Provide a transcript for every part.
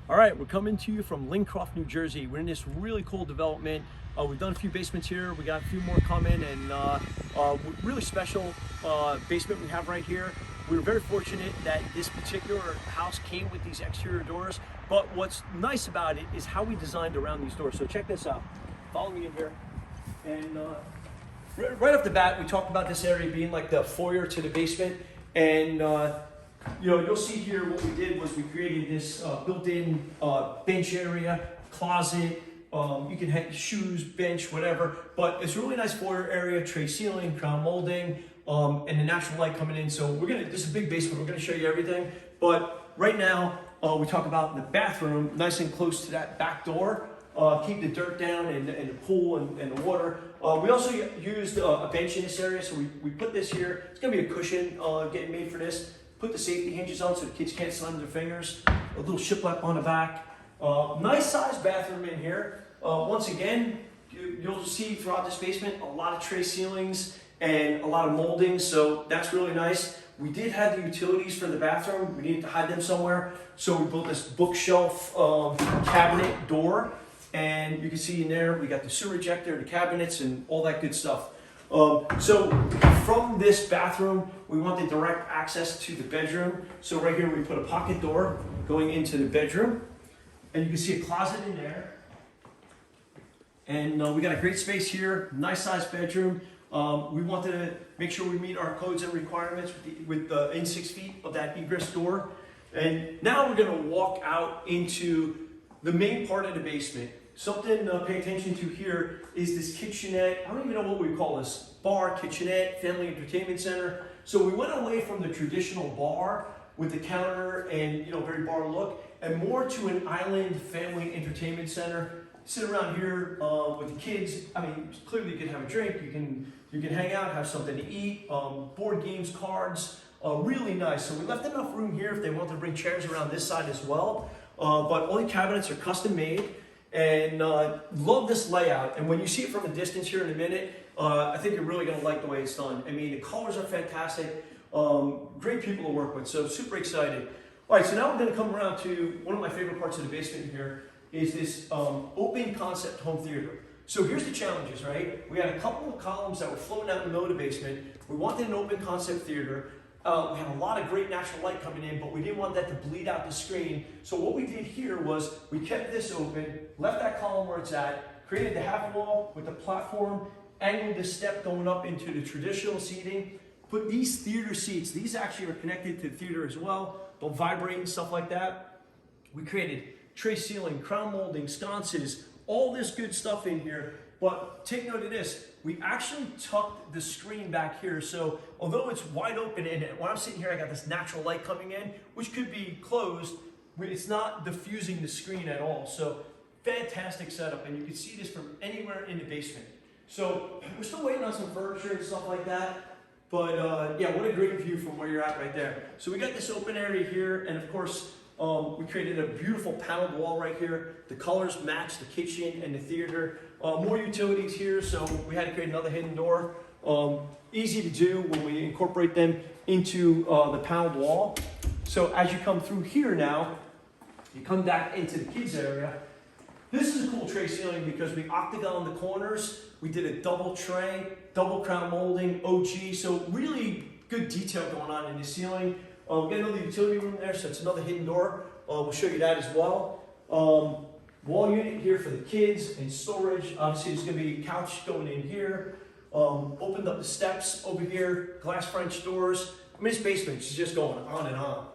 All right, we're coming to you from Lincroft, New Jersey. We're in this really cool development. We've done a few basements here. We got a few more coming, and really special basement we have right here. We were very fortunate that this particular house came with these exterior doors, but what's nice about it is how we designed around these doors. So check this out. Follow me in here. And right off the bat, we talked about this area being like the foyer to the basement. And you'll see here what we did was we created this built-in bench area, closet. You can hang shoes, bench, whatever. But it's a really nice foyer area, tray ceiling, crown molding, and the natural light coming in. So this is a big basement. We're gonna show you everything. But right now, we talk about the bathroom, nice and close to that back door. Keep the dirt down and the pool and the water. We also used a bench in this area, so we put this here. It's gonna be a cushion getting made for this. Put the safety hinges on so the kids can't slam their fingers. A little shiplap on the back. Nice sized bathroom in here. Once again, you'll see throughout this basement a lot of tray ceilings and a lot of molding, so that's really nice. We did have the utilities for the bathroom. We needed to hide them somewhere, so we built this bookshelf cabinet door. And you can see in there, we got the sewer ejector, the cabinets, and all that good stuff. So from this bathroom, we wanted direct access to the bedroom. So right here, we put a pocket door going into the bedroom. And you can see a closet in there. And we got a great space here, nice sized bedroom. We wanted to make sure we meet our codes and requirements in 6 feet of that egress door. And now we're gonna walk out into the main part of the basement. Something to pay attention to here is this kitchenette. I don't even know what we call this. Bar, kitchenette, family entertainment center. So we went away from the traditional bar with the counter and very bar look, and more to an island family entertainment center. Sit around here with the kids. I mean, clearly you can have a drink. You can hang out, have something to eat. Board games, cards. Really nice. So we left enough room here if they want to bring chairs around this side as well. But all the cabinets are custom made. And love this layout. And when you see it from a distance here in a minute, I think you're really gonna like the way it's done. I mean, the colors are fantastic. Great people to work with, so super excited. All right, so now we're gonna come around to one of my favorite parts of the basement here, is this open concept home theater. So here's the challenges, right? We had a couple of columns that were floating out in the middle of the basement. We wanted an open concept theater. We had a lot of great natural light coming in, but we didn't want that to bleed out the screen. So what we did here was we kept this open, left that column where it's at, created the half wall with the platform, angled the step going up into the traditional seating, put these theater seats. These actually are connected to the theater as well. Don't vibrate and stuff like that. We created tray ceiling, crown molding, sconces, all this good stuff in here. But take note of this, we actually tucked the screen back here. So although it's wide open and when I'm sitting here, I got this natural light coming in, which could be closed, it's not diffusing the screen at all. So fantastic setup, and you can see this from anywhere in the basement. So we're still waiting on some furniture and stuff like that. But yeah, what a great view from where you're at right there. So we got this open area here, and of course, we created a beautiful paneled wall right here. The colors match the kitchen and the theater. More utilities here, so we had to create another hidden door. Easy to do when we incorporate them into the paneled wall. So as you come through here now, you come back into the kids area. This is a cool tray ceiling because we octagon the corners. We did a double tray, double crown molding, OG. So really good detail going on in the ceiling. We got another utility room there, so it's another hidden door. We'll show you that as well. Wall unit here for the kids and storage. Obviously, there's going to be a couch going in here. Opened up the steps over here, glass French doors. I mean, this basement is just going on and on.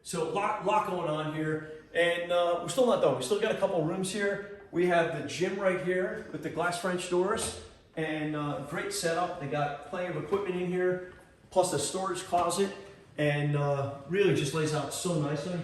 So a lot going on here. And we're still not done. We still got a couple rooms here. We have the gym right here with the glass French doors. And great setup. They got plenty of equipment in here, plus a storage closet. And really just lays out so nicely.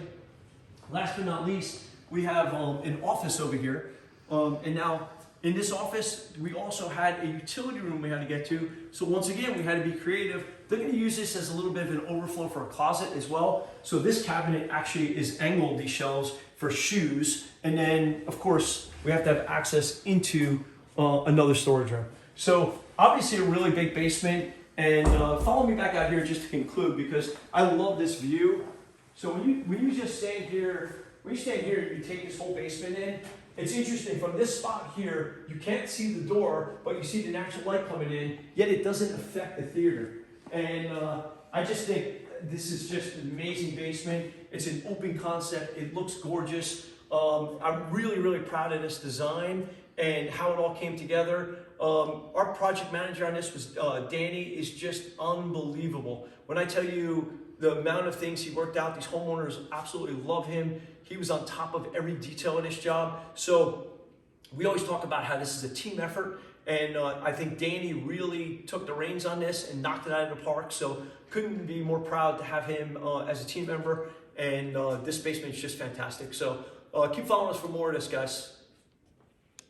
Last but not least, we have an office over here. And now in this office, we also had a utility room we had to get to. So once again, we had to be creative. They're gonna use this as a little bit of an overflow for a closet as well. So this cabinet actually is angled, these shelves, for shoes. And then of course, we have to have access into another storage room. So obviously a really big basement. And follow me back out here just to conclude, because I love this view. So when you just stand here when you stand here, you take this whole basement in. It's interesting, from this spot here, you can't see the door, but you see the natural light coming in, yet it doesn't affect the theater. And I just think this is just an amazing basement. It's an open concept, it looks gorgeous. I'm really, really proud of this design and how it all came together. Our project manager on this was Danny, is just unbelievable. When I tell you the amount of things he worked out, these homeowners absolutely love him. He was on top of every detail in this job. So we always talk about how this is a team effort, and I think Danny really took the reins on this and knocked it out of the park. So couldn't be more proud to have him as a team member, and this basement is just fantastic. So keep following us for more of this, guys.